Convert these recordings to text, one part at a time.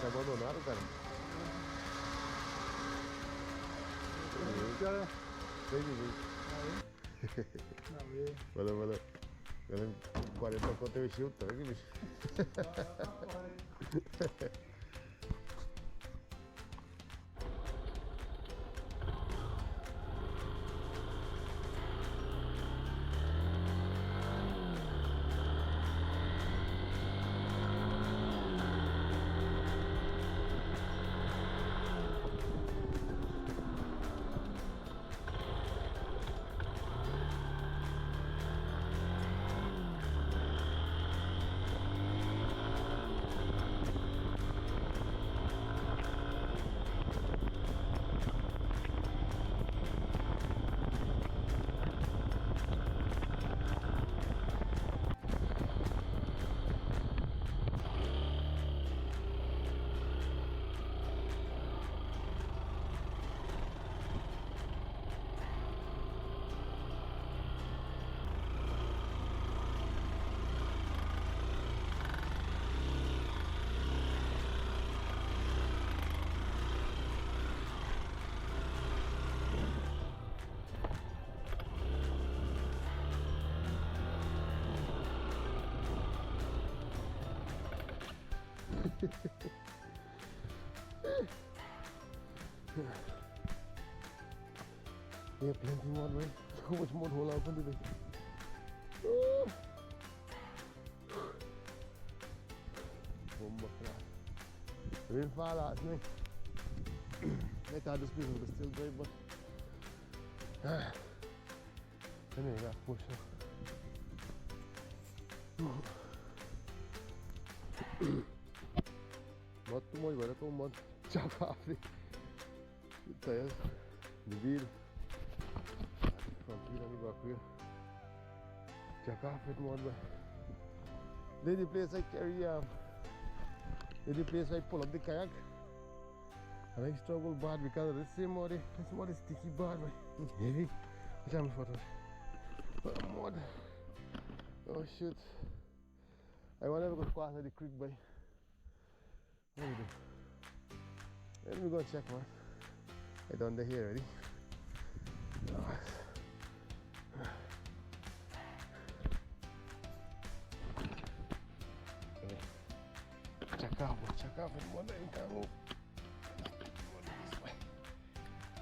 abandonaram, cara. Vem de mim. Valeu, valeu. 40 conto eu enchi o tanque, bicho. Yeah, plenty more, right? So much more hole open today. Oh my God. Rain fall last night. I thought this place was still dry, but anyway, I got pushed up. Not too much weather, too much chop off the tires, the wheel. From here on the back wheel. Chop off it more, but then the place I carry the place I pull up the kayak, and I struggle bad because of the same mud. This mud is sticky bad, but it's heavy. Which I'm for mud. Oh shoot! I want to go cross the creek, by. What do we do? Let me go check, man. I done the here already. Check off and one and can move.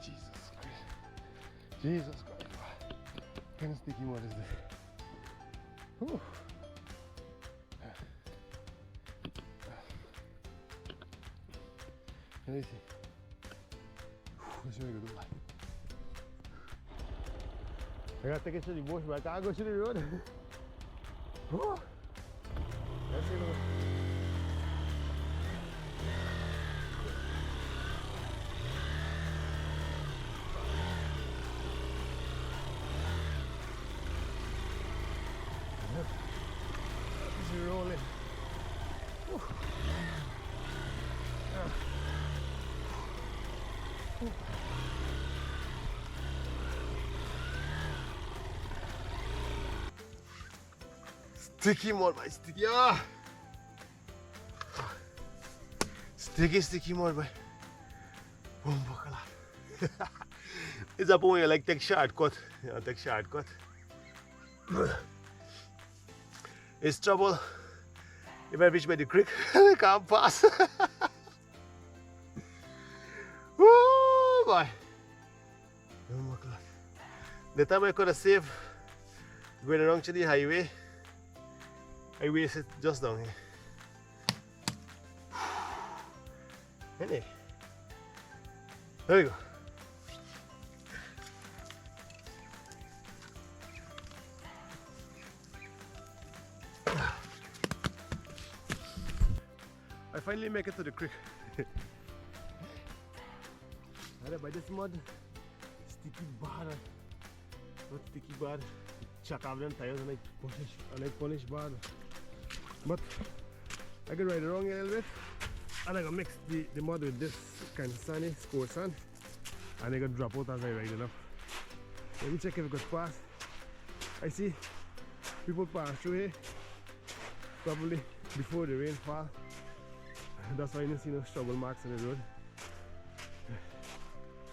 Jesus Christ. Jesus Christ. What kind of sticky mud is this? Whew. Let me see. Let's really go do that. I gotta take it to the bush, but I can't go to the road. Oh. Let's see. This is rolling. Sticky mud, my sticky. Ah! Sticky mud, boy. It's a point you like take shortcut. You know, take shortcut. It's trouble. If I reach by the creek, I can't pass. Woo, boy. Oh my God. The time I could have saved going around to the highway, I wasted just down here. Anyway, there we go. I finally make it to the creek. And by this mud, sticky bad. Not sticky bad. Chuck off them tires and I polish bad. But I can ride around here a little bit, and I gonna mix the mud with this kind of sandy, score sand, and I gonna drop out as I ride enough. Let me check if it goes past. I see people pass through here, probably before the rain fall. That's why you don't see no struggle marks on the road.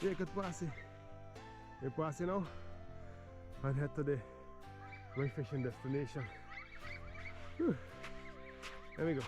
Yeah, good pass it. We're passing now and head to the my fishing destination. Whew. There we go.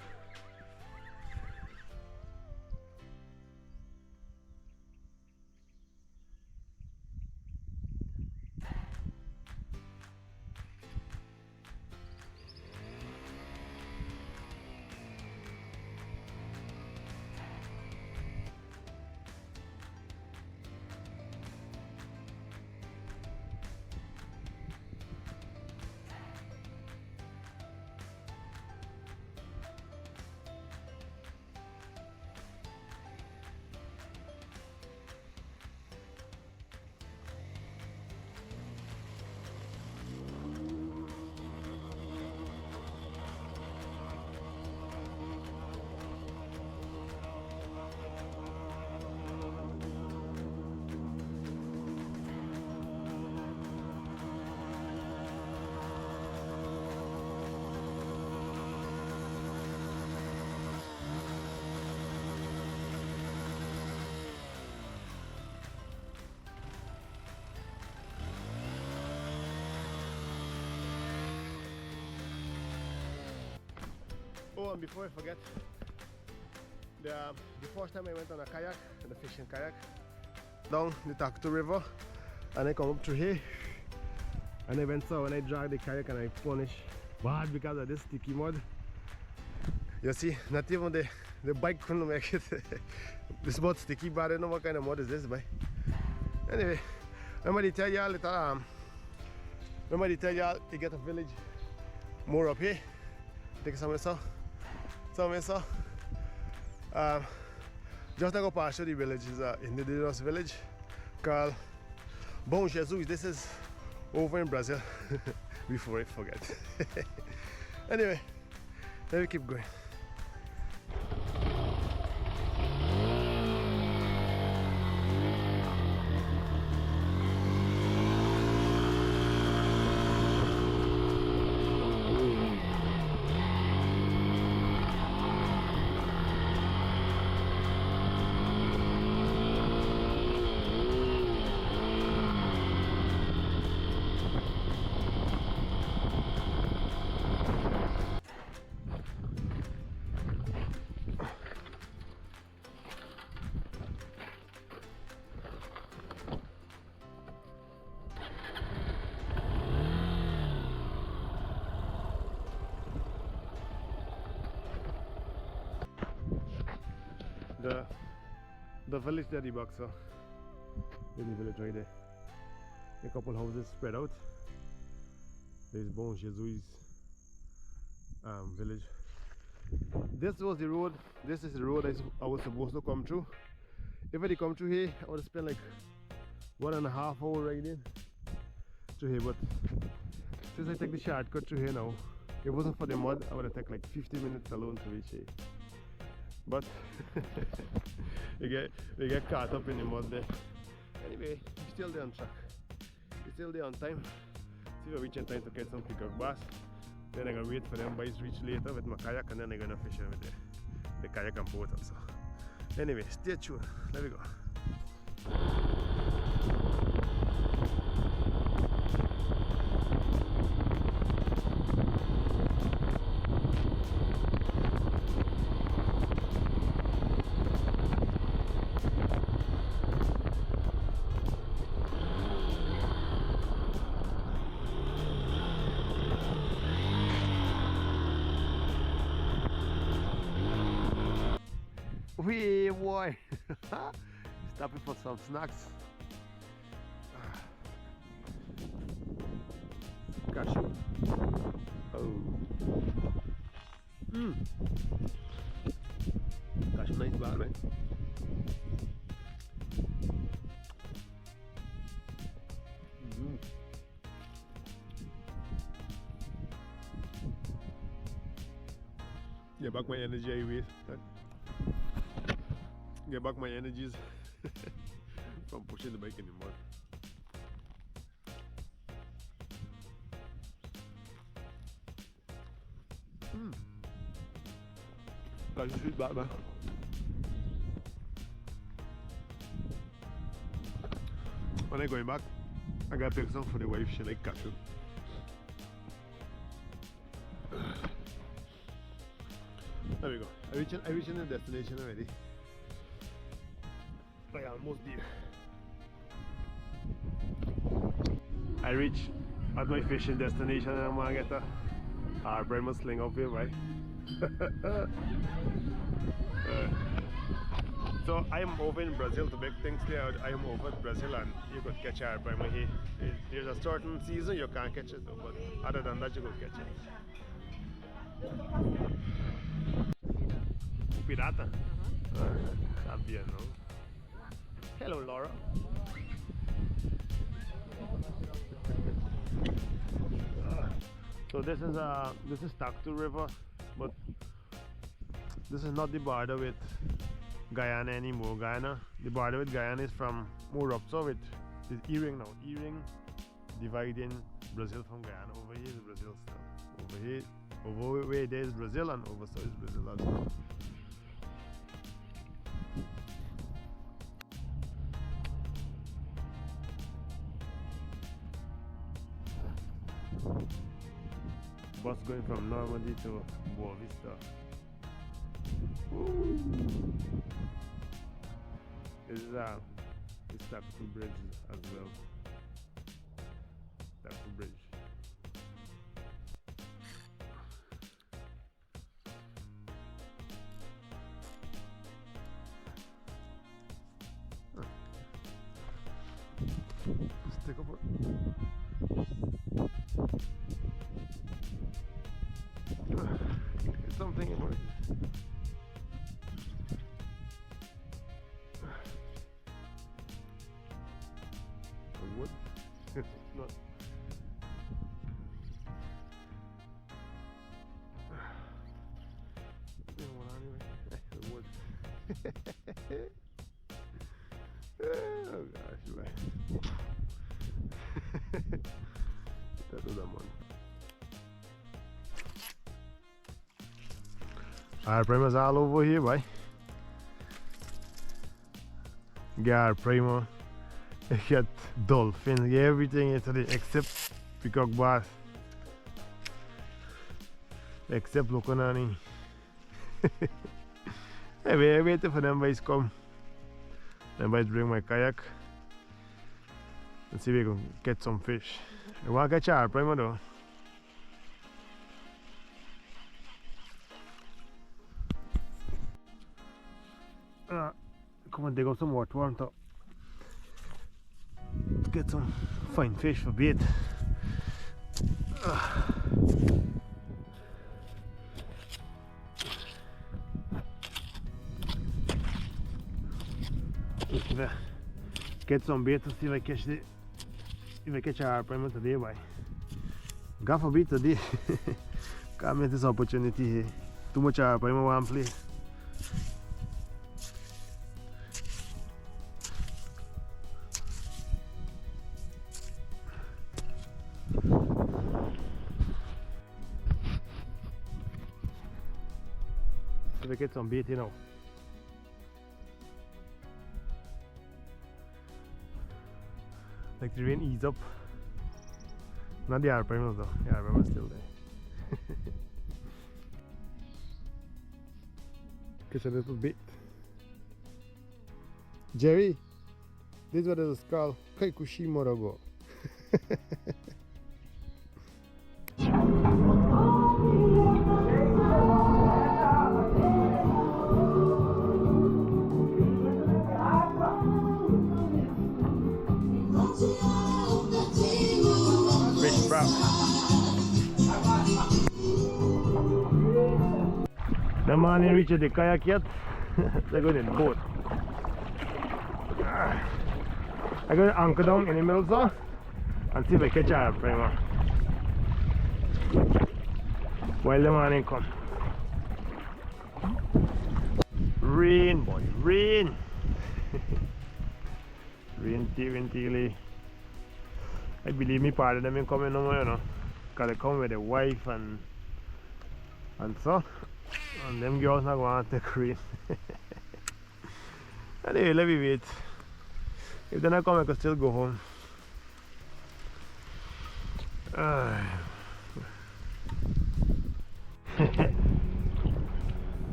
Oh, and before I forget, the first time I went on a kayak, the fishing kayak, down the TAKUTU river, and I come up through here, and I went so and I dragged the kayak and I punished bad because of this sticky mud. You see, not even the bike couldn't make it. This mud sticky bad. I don't know what kind of mud is this, boy. Anyway, remember to tell y'all that you get a village more up here. Take some of just to go past the village is an indigenous village called Bom Jesus. This is over in Brazil. Before I forget. Anyway, let me keep going. The village there, the boxer, in the village right there. A couple houses spread out. There's Bom Jesus village. This was the road. This is the road I was supposed to come through. If I did come through here, I would have spent like 1.5 hours riding through here. But since I take the shortcut through here now, if it wasn't for the mud, I would have taken like 50 minutes alone to reach here. But we get caught up in the mud there. Anyway, we're still there on track. We're still there on time. See if we reach in time to catch some peacock bass. Then I'm gonna wait for them boys reach later with my kayak, and then I'm gonna fish with the kayak and boat also. Anyway, stay tuned. Let me go. Wee boy! Stopping for some snacks. Cashew. Oh. Cashew nice bar, man. Get back my energy I waste. Get back my energies from pushing the bike in the mud. Cashew sweet back, man. when I going back, I gotta pick some for the wife. She like katu. There we go. I reaching the destination already. I almost there. I reach at my fishing destination and I'm gonna get a harbor must sling up here, right? So I am over in Brazil to make things clear. I am over in Brazil and you could catch harbor here. There's a certain season you can't catch it though, but other than that you could catch it. Pirata? Está bien, no? Hello, Laura. So this is TAKUTU River, but this is not the border with Guyana anymore. The border with Guyana is from more up south. It's Earring now. Earring dividing Brazil from Guyana. Over here is Brazil still. Over here, over where there is Brazil and over south is Brazil as well. Bus going from Normandy to Boa Vista. This is TAKUTU Bridge as well. TAKUTU Bridge. Stick up. It's something about it. Wood? It's not. Wood. Oh gosh, right. That was that one. Our primers all over here, boy. Get our primer. You get dolphins, get everything yesterday except peacock bass. Except Lokonani. Hey, we're waiting for them boys come. Them boys bring my kayak. And see if we can get some fish. I want to catch our primer though. Come and dig up some water on top. Get some fine fish for bait. Get some bait to see if I catch our primer today, boy. Got for bait today. Can't miss this opportunity here. Too much our primer one place. So we get some bait, you know. Like the rain ease up. Not the airplane though. The airplane is still there. Catch a little bit. Jerry, this one is called Kaikushi Morogo. Fish trap. The man ain't reached the kayak yet. They're going in the boat. I'm going to anchor down in the middle so and see if I catch a primer while the man ain't come. Rain, boy, rain. Rain, tilly. I believe me part of them ain't coming no more, you know, because they come with the wife and so, and them girls not going to take rain. Anyway, let me wait. If they not come, I could still go home.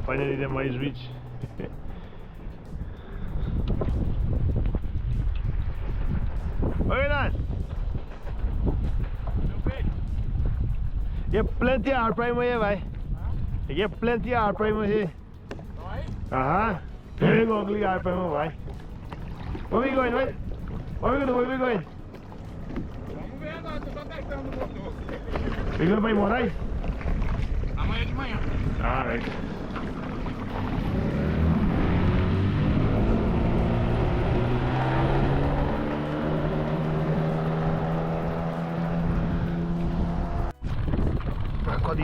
Finally the mice reach. Where are you? You get plenty of prime here, boy. You get plenty of prime here. Very ugly hard prime, boy. Where are we going, right? Where are we going? Where are we going? We're going to buy more rice? Alright. Cut the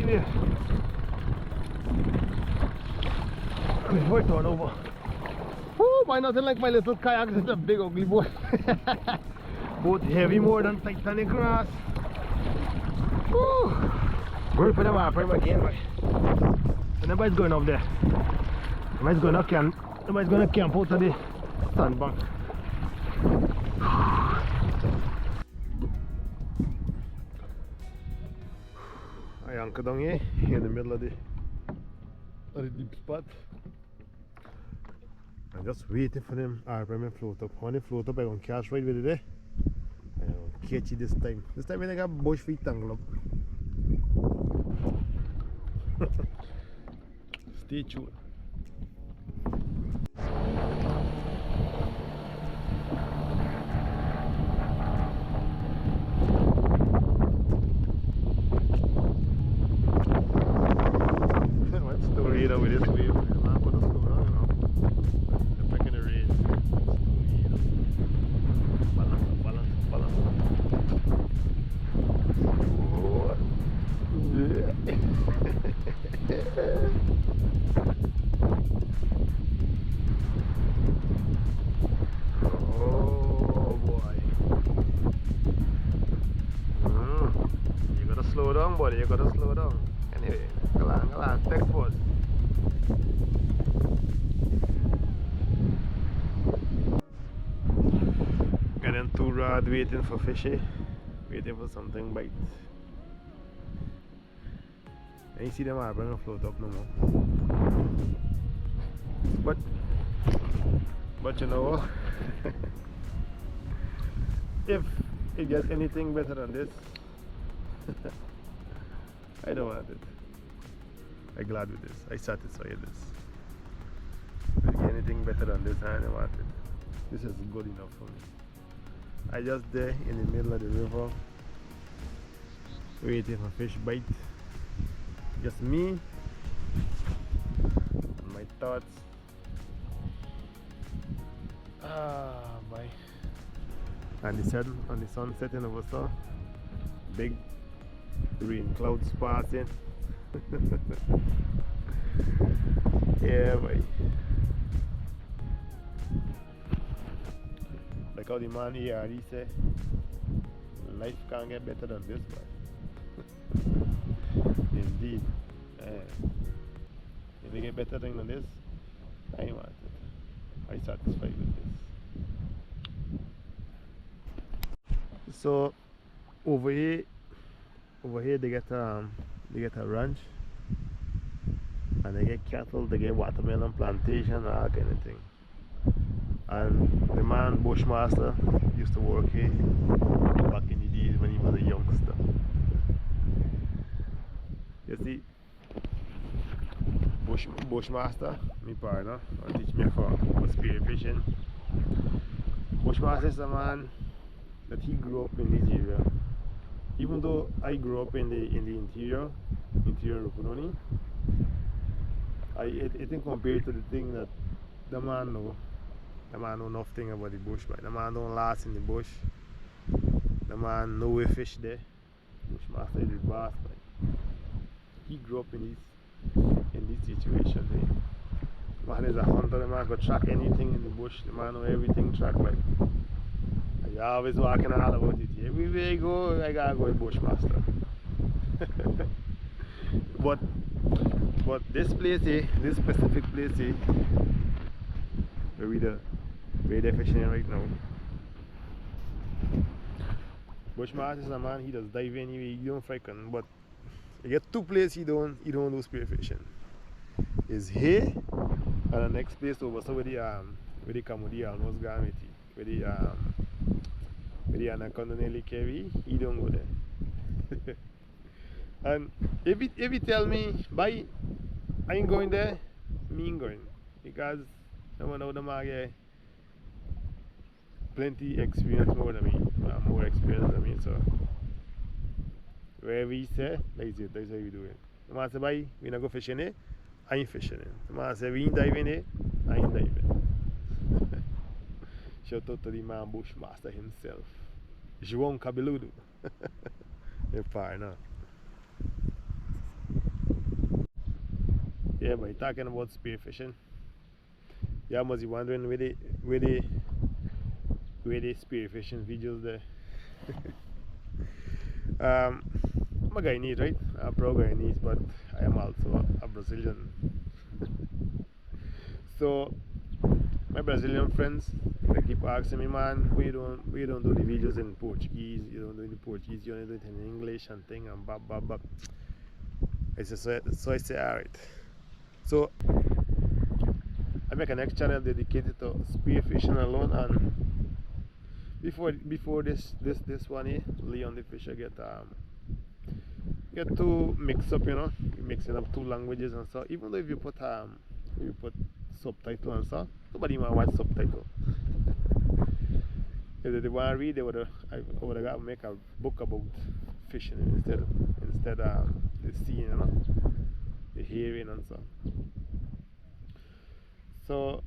wave. Before I turn over. Woo, why nothing like my little kayak? It's a big ugly boat. Boat heavy more than Titanic grass. Woo. We're putting our frame again, boy. And nobody's going up there. Nobody's going to camp out of the sandbank. I anchor down here in the middle of the deep spot. I'm just waiting for them RPM to float up. When they float up, I'm going to catch right with it there. I'm going to catch it this time. This time I got bush feet tangled up. Stay tuned. What's the reader with this wave? I'm not going to slow down, you know. The back in the rain. Balance. Oh boy. You gotta slow down, buddy. You gotta slow down. Anyway, go on, take pause. Getting two rod waiting for fishy, waiting for something bite. And you see them are going to float up no more. But you know, if it gets anything better than this, I don't want it. I'm glad with this. I satisfied with this. If it get anything better than this, I don't want it. This is good enough for me. I just there in the middle of the river, waiting for fish bite. Just me and my thoughts. Boy. And the sun setting over so big rain clouds passing. Yeah, boy. Like how the man here, he said, life can't get better than this, boy. Indeed. If they get better thing than this, I want it. I'm satisfied with this. So over here they get a ranch, and they get cattle, they get watermelon plantation, all kind of thing. And the man Bushmaster used to work here back in the days when he was a youngster. You see, Bushmaster, my partner, teach me for spearfishing. Bushmaster is a man that he grew up in this area. Even though I grew up in the interior of Punoni, I think compared to the thing that the man know nothing about the bush, but the man don't last in the bush. The man know where fish there. Bushmaster is the boss, but he grew up in this situation. The man is a hunter. The man could track anything in the bush. The man know everything track like. I always walking all about it. Everywhere I go, I gotta go with Bushmaster. But this place here, this specific place here, where they're fishing right now. Bushmaster is a man, he does dive anyway, he don't frighten, but you get two places he don't do spearfishing. Is here and the next place over so where the Camudi almost gone with it. Where the anaconda nearly carry, he don't go there. And if you tell me bye, I ain't going there, me ain't going. Because I want out the market plenty experience more than me, more experience than me, so wherever he say, that's it, that's how you do it. The man say bye, we not go fishing it, I ain't fishing it. The man say we ain't diving it, I ain't diving. Shout out to the man Bushmaster himself, João Cabeludo. They're far now. Yeah, but talking about spearfishing, you must be wondering where they spearfishing videos there. I'm a Guyanese, right? I'm a pro Guyanese, but I am also a Brazilian. So my Brazilian friends, they keep asking me, man, we don't do the videos in Portuguese, you don't do it in Portuguese, you only do it in English and thing and blah blah blah. So I say, alright. So I make a next channel dedicated to spearfishing alone, and before this one here, Leon the Fisher get too mixed up, you know, mixing up two languages and so. Even though if you put subtitle and so, nobody might watch subtitle. If they want to read, I would have got to make a book about fishing instead the seeing, you know, the hearing and so. So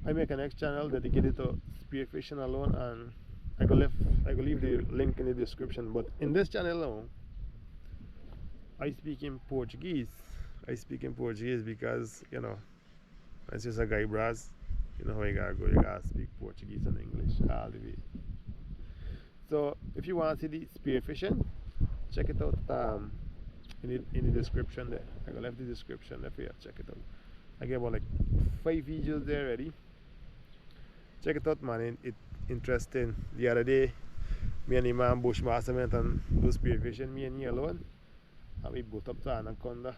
I make a next channel dedicated to spearfishing alone, and I go leave the link in the description. But in this channel alone, I speak in Portuguese. I speak in Portuguese because, you know, it's just a guy bras. You know how you gotta go, you gotta speak Portuguese and English all the way. So if you want to see the spearfishing, check it out in the description there. I go left the description there for you. Check it out. I get about like 5 videos there already. Check it out, man. It's interesting. The other day, me and the man Bushmaster went and do spearfishing, me and he alone. And we boat up to anaconda.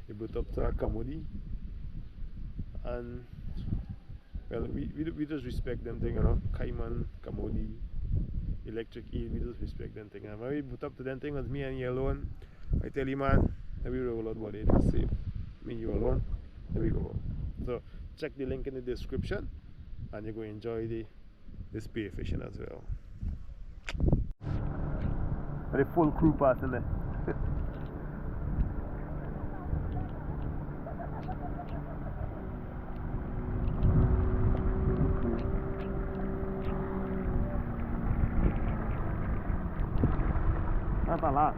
We boat up to a Camudi. And well, we just respect them thing, you know. Cayman, Camudi, electric eel, we just respect them thing. And when we boat up to them thing, was me and he alone. I tell you, man, we roll out about it, it's safe. Me and you alone, there we go. So check the link in the description, and you're going to enjoy the spearfishing as well. And the full crew passing there. Tá lá.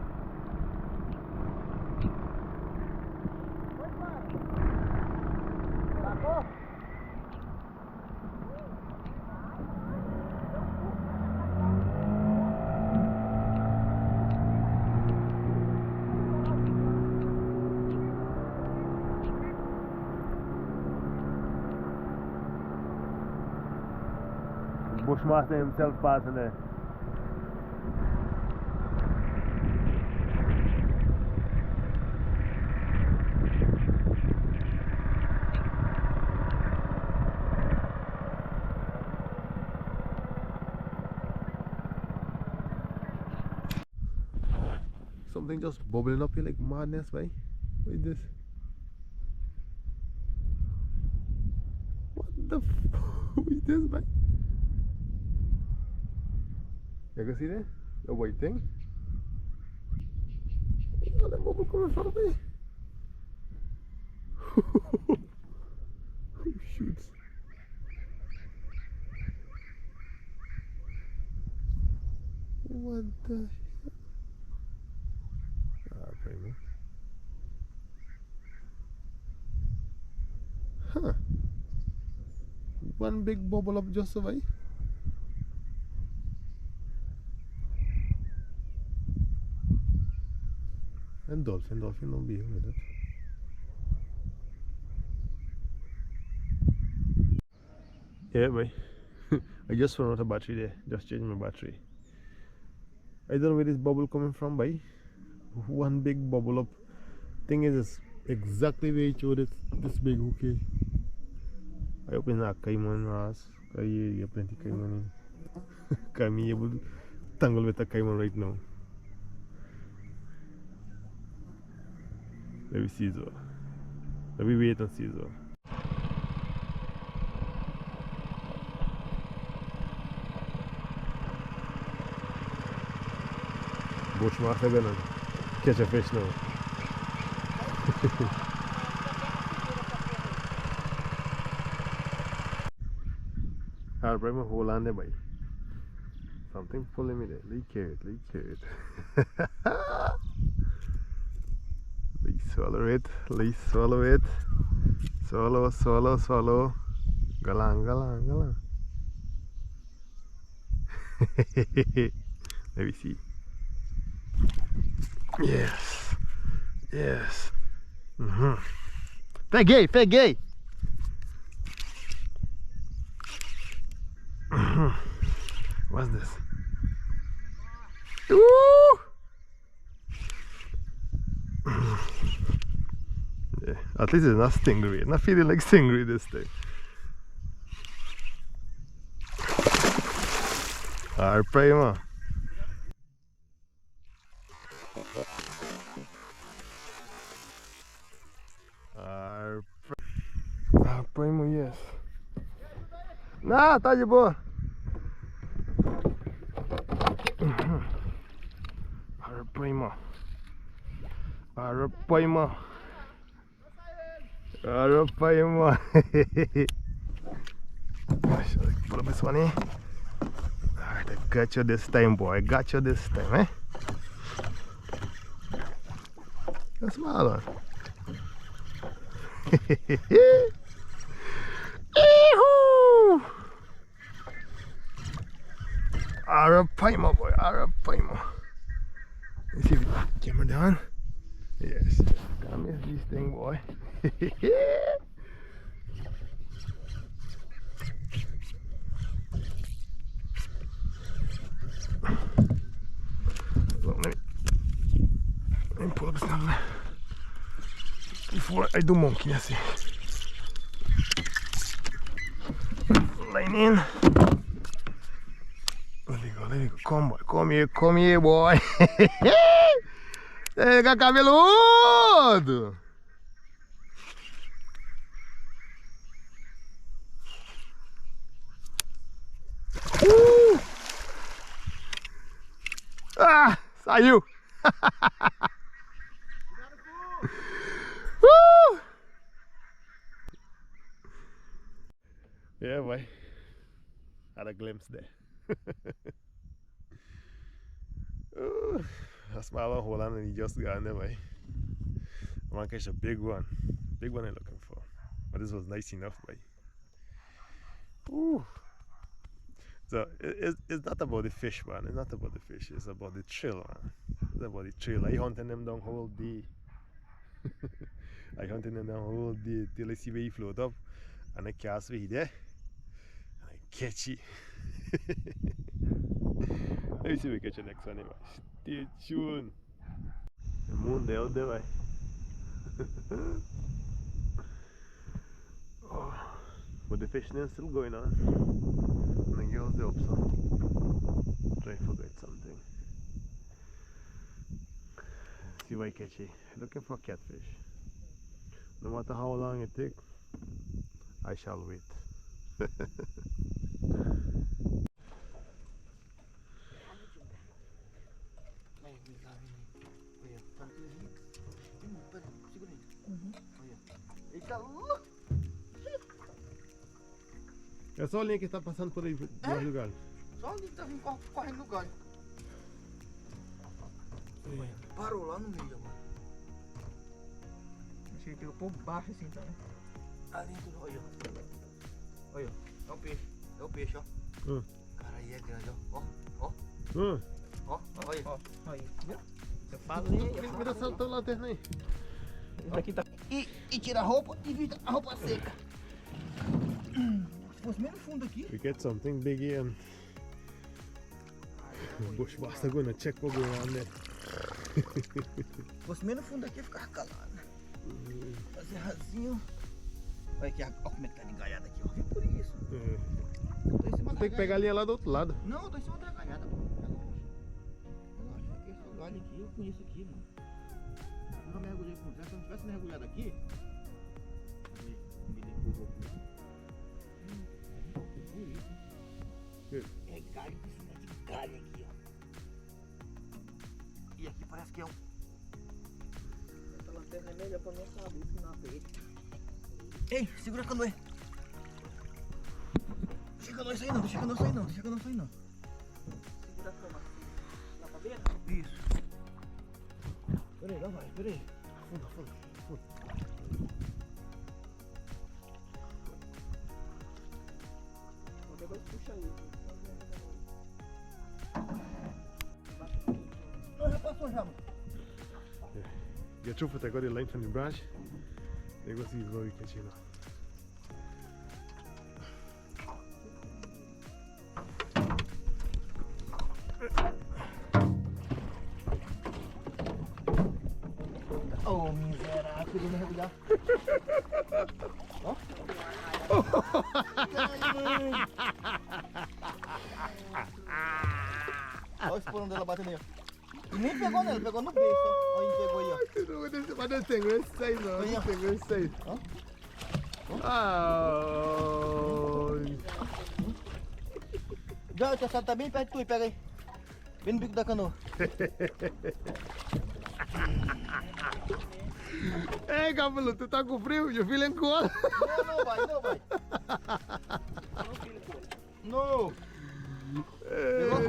Bushmaster himself passing there. Something just bubbling up here like madness, right? What is this? What the f is this, man? You can see that? The white thing? Oh, that bubble coming from me. Oh, shoots. What the hell? Pretty much. Huh. One big bubble up just away. And dolphin don't behave like that. Yeah, boy. I just found out a battery there. Just changed my battery. I don't know where this bubble coming from, boy. One big bubble up. Thing is, it's exactly where it showed it. This big hookah. I hope it's not caiman ras. You have plenty caiman in. Can me able to tangle with a caiman right now. Let me see so. Let me wait and see so. Bushmaster gonna catch a fish now. I'll bring my whole hand there, boy. Something pulling me there. Leak it. Let's swallow it. Swallow. Galang. Let me see. Yes. Peguei. What's this? Ooh! Yeah, at least it's not stingray. Not feeling like stingray this time. Prima. Primo, yes. Nah, tá de boa. Primo. Pull up this one here. Alright, I got you this time, boy. Eh? That's smaller. Arapaima, boy. Let's see if the camera down. Yes. Can't miss this thing, boy. Let me pull up something before I do monkey. I see. Line in. Let me go. Come here, boy. Pega cabeludo. Ah, saiu. Yeah, boy. Had a glimpse there. A small one hold on and he just got in there, boy. I want to catch a big one. I'm looking for. But this was nice enough, boy. Ooh. So it's not about the fish, man. It's not about the fish. It's about the thrill, man. It's about the thrill. I hunting them down whole day. Till I see where he float up. And I cast where he there. And I catch it. Let me see if we catch the next one, anyway. Stay tuned. The moon there out there, boy. Oh, but the fishing is still going on. And the girls are up some. Try to forget something. See if I catch it. Looking for catfish. No matter how long it takes, I shall wait. É só a linha que está passando por aí no lugar. Só ali que tá vindo correndo no galho. Parou lá no meio, mano. Acho que ele pegou por baixo assim, tá, né? Ali dentro, olha. Olha, é um peixe. É o peixe, ó. Cara, aí é grande, ó. Ó, olha. Ó, aí. Viu? Eu falei. Vira essa tua lanterna aí. Isso aqui tá. E tira a roupa e vira a roupa seca. Se fosse meio no fundo aqui. We get something big here and Bushmaster gonna check what going on there. Se fosse meio no fundo aqui, eu ficava calado. Fazer rasinho. Olha aqui, olha como é que tá engaiada aqui, ó. É por isso. Tô em cima da Tem que pegar a linha lá do outro lado. Não, eu tô em cima da galhada, pô. Relaxa, aqui é só galho aqui, eu conheço aqui, mano. Eu não mergulhei com terra, se eu não tivesse mergulhado aqui. Me empurrou aqui. É galho por cima de galho aqui, ó. E aqui parece que é um. Essa lanterna é melhor pra mim essa luz que não aperta. Ei, segura a canoa aí. Deixa a canoa sair não, deixa a canoa sair não, deixa a canoa sair não. Segura a cama lá pra beira? Isso. Peraí, não vai, peraí. Afunda, afunda, afunda. O negócio puxa aí. Não, já passou já, mano. Jag tror för att jag går i length från din bransch. Det går så vad vi kan känna. Oh, miserável, queria mergulhar. Ó. Olha o esporão dela batendo aí, ó. E nem pegou nela, pegou no beijo, ó. Olha, ele pegou aí, ó. Mas não tem esse aí não, não tem esse aí. Já, o teu tá bem perto de tu, pega aí. Bem no bico da canoa. Ei, Gabriel, tu tá com frio? Eu feeling cold. Não vai, não vai. Não. Pegou?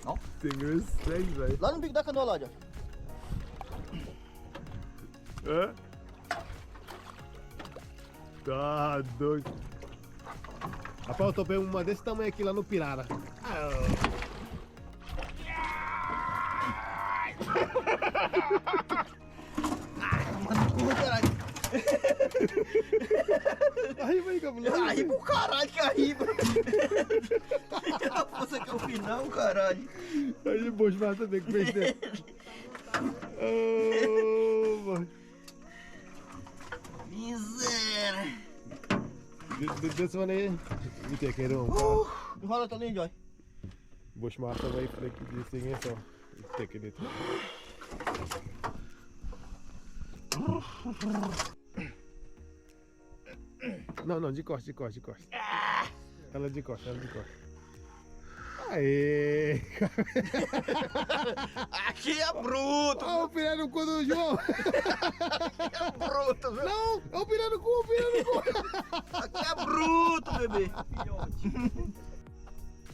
Não? Tem esse aí, velho. Lá no bico da canoa, lá, já. Hã? Tá doido. Rapaz, eu topei uma desse tamanho aqui lá no Pirara. Arriba aí, Gabriel. Arriba o caralho que arriba. A força que é o final, caralho. Aí o Bushmaster também que fez dele. Oh, mano. Miséria. This one here, you take it home. Enrola tua linha, Joy. Bushmaster vai flick this thing here, so he's taking it. Não, de costas. Ela de costas. Aê! Aqui é bruto! Olha o pirata no cu do João! Aqui é bruto, viu? Não! É o pirata no cu! Aqui é bruto, bebê!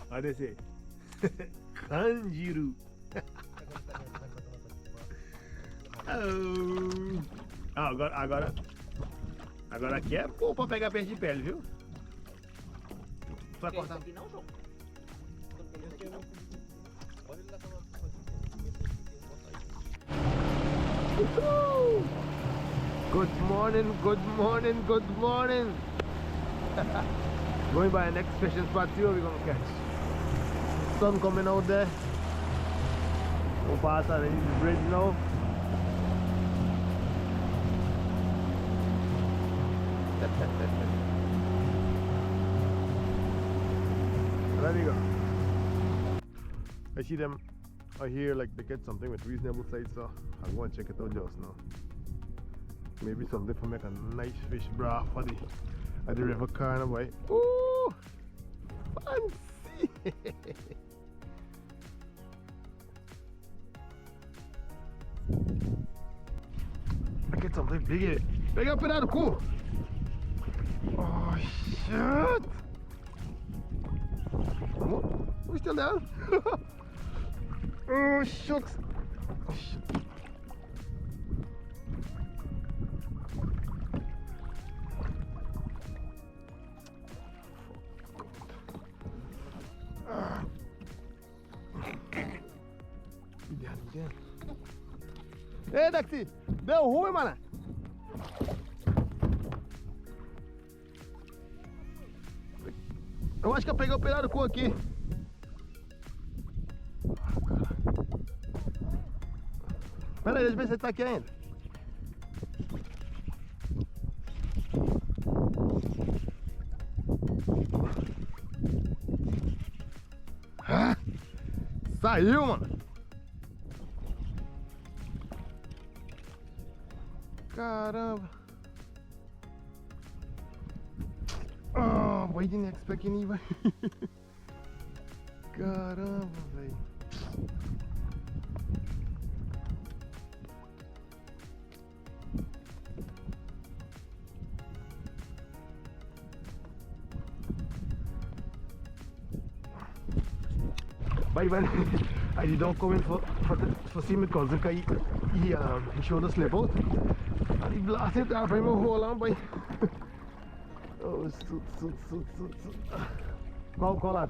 Olha descer. Kanjiru! Agora aqui é pô pra pegar peixe de pele, viu? Vai cortar. Aqui não, João. Good morning. Going by the next fishing spot, see what we're gonna catch. Sun coming out there. We'll pass on the bridge now. There we go. I see them. I hear like they get something with reasonable size, so I'm going to check it out just now. Maybe something for make a nice fish broth for the river carnival. Ooh, fancy! I get something big here. Big up in that cool. Oh shit! We're still there. Oh shucks! Again. Ei, Daxi! Deu ruim, mano! Eu acho que eu peguei o pirarucu aqui. Pera aí, deixa eu ver se ele tá aqui ainda. Ah, saiu, mano. Caramba. Oh, I didn't expect any, velho. Caramba, velho. But when I don't come in for see my cousin, he showed us slip out. And he blasted that from my whole arm, boy. Oh, suit. Call that.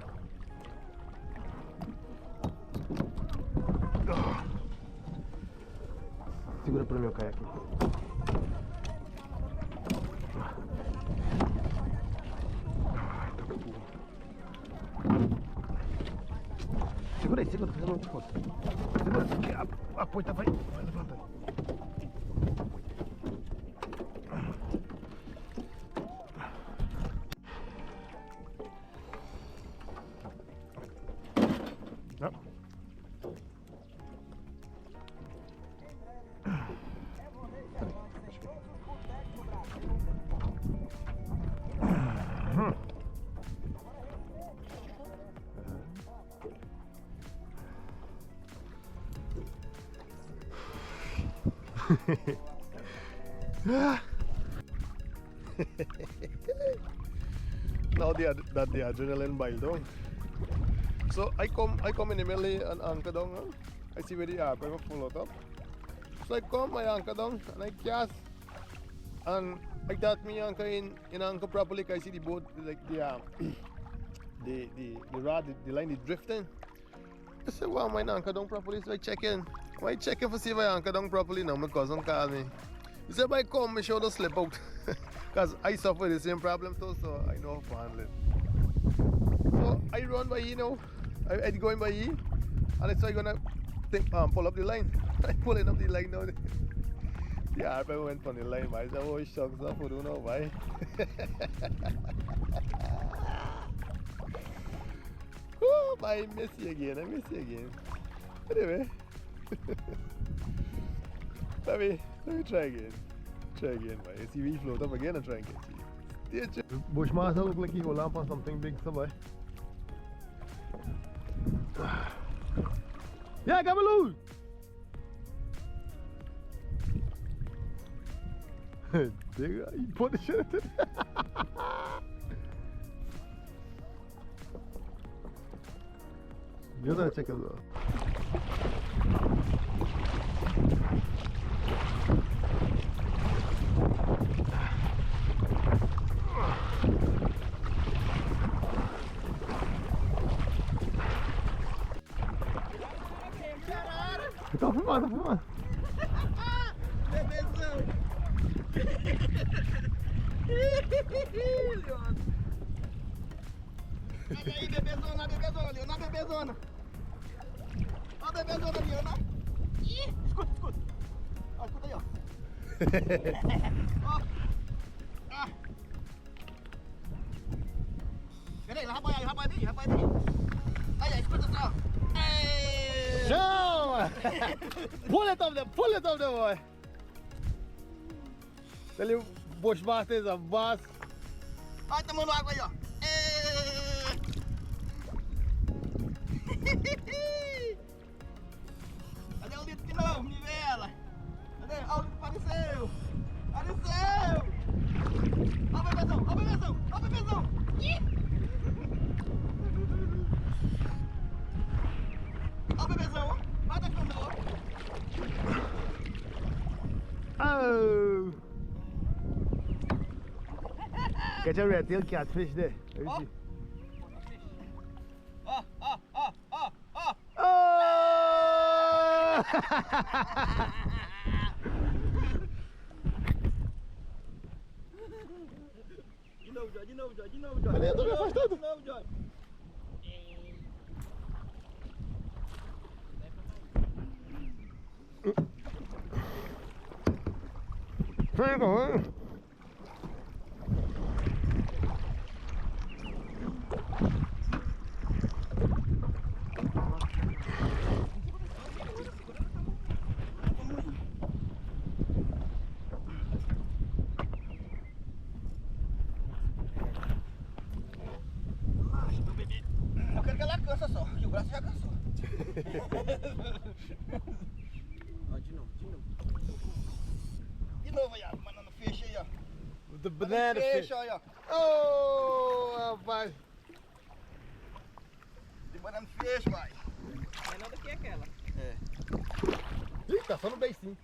Segura para meu caiaque. Segura aí, segura, não te foda. Segura, que a ponta vai levantar. Não. Now the adrenaline boiled down. So I come in the middle and anchor down. Huh? I see where the airplane will pull out up. So I anchor down and I cast, and I thought me anchor in anchor properly. I see the boat like the rod, the line is drifting. I said, well, my anchor down properly, so I check in. I check in to see if I anchor down properly now. My cousin called me. He said, I come, my shoulder slip out. Because I suffer the same problem too, so I know how to handle it. So I run by here now. I going by here, and I said, I'm gonna pull up the line. I'm pulling up the line now. The airplane went on the line, I said, oh, shucks, I don't know why. Oh, I miss you again. Anyway. let me try again. Boy. See we float up again and try and get you. Bushmaster look like he hold up on something big somewhere. Yeah, Gabaloo! Digga, you put the shit in. You gotta check it out. Tá filmando, Bebezão! Olha aí, bebezona ali, na bebezona! Olha a bebezona ali, ó! Ih, escuta! Ó, escuta aí, ó! Ó! Ah! Pera aí, rapaz aí! Aí, escuta só! Show! Pull it up there, boy! Tell you, Bushmaster is a boss. Olha, tomando água aí, ó! Cadê o litro de novo, nivela? Cadê? Olha o litro apareceu! Ó o bebezão! Ih! Ó o bebezão, ó! Vai dar conta, ó! Oh! Catch a red tail catfish there. Ó! Ó! Oh! De novo, Jorge, de novo, Jorge, de novo, Jorge. Peraí, eu tô me afastando. De novo, Jorge. Vem, vem. Eu quero que ela cansa só, que o braço já cansou. Ó, de novo, de novo. De novo aí, ó. Banana fecha aí, ó. The banana fish. Fecha aí, ó. Oh, rapaz. De banana fecha, vai. Menor do que aquela. É. Ih, tá só no beicinho.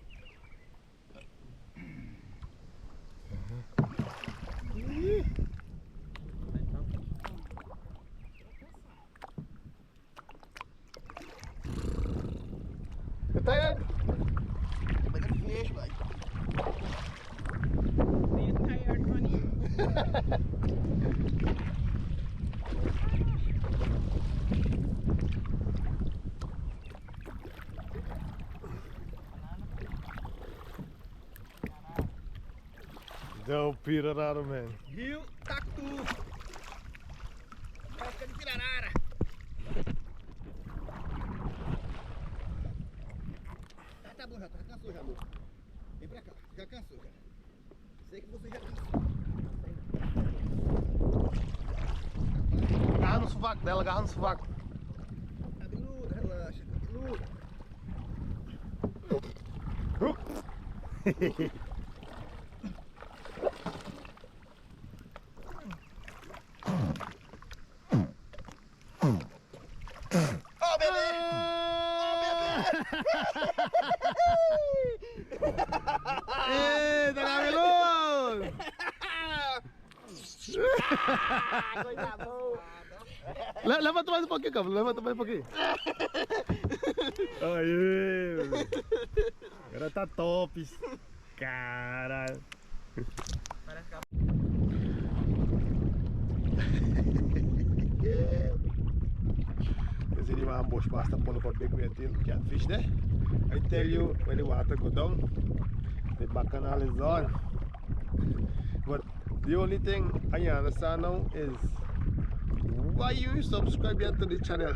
Tá aí. Banana fecha, vai. Are you tired, honey? Don't peer it out, man. Rio Takutu. Pesca de pirarara. Tá bom, já cansou já, amor. Vem pra cá, já cansou já. Sei que você já cansou. Agarra no sovaco dela, agarra no sovaco. Cabeluda, relaxa, cabeluda. Ó, bebê! Ó, bebê! Eita, cabeludo! Coisa boa! Levanta mais um pouquinho, cabelo. Levanta mais um pouquinho. Aí, o cara tá top. Caralho. Parece que Because anyone ambush master pull up a big tail catfish there. I tell you, when the water go down, the bacchanal is on. But the only thing I understand now is why you subscribe yet to the channel.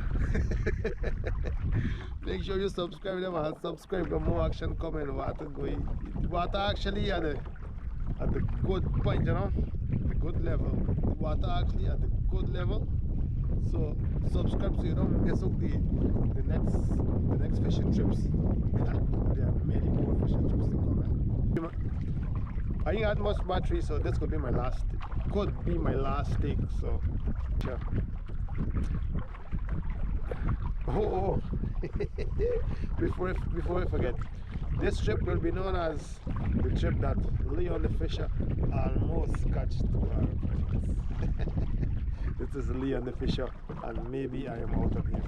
Make sure you subscribe them and subscribe for more action coming. Water going, water actually at the good point, you know, the good level. The water actually at the good level. So subscribe so you don't miss out the next fishing trips. There are many more fishing trips to come. I ain't had much battery, so this could be my last. Could be my last take. So, sure. Oh, before I forget, this trip will be known as the trip that Leon the Fisher almost catched 2 hours. This is Leon the Fisher, and maybe I am out of here.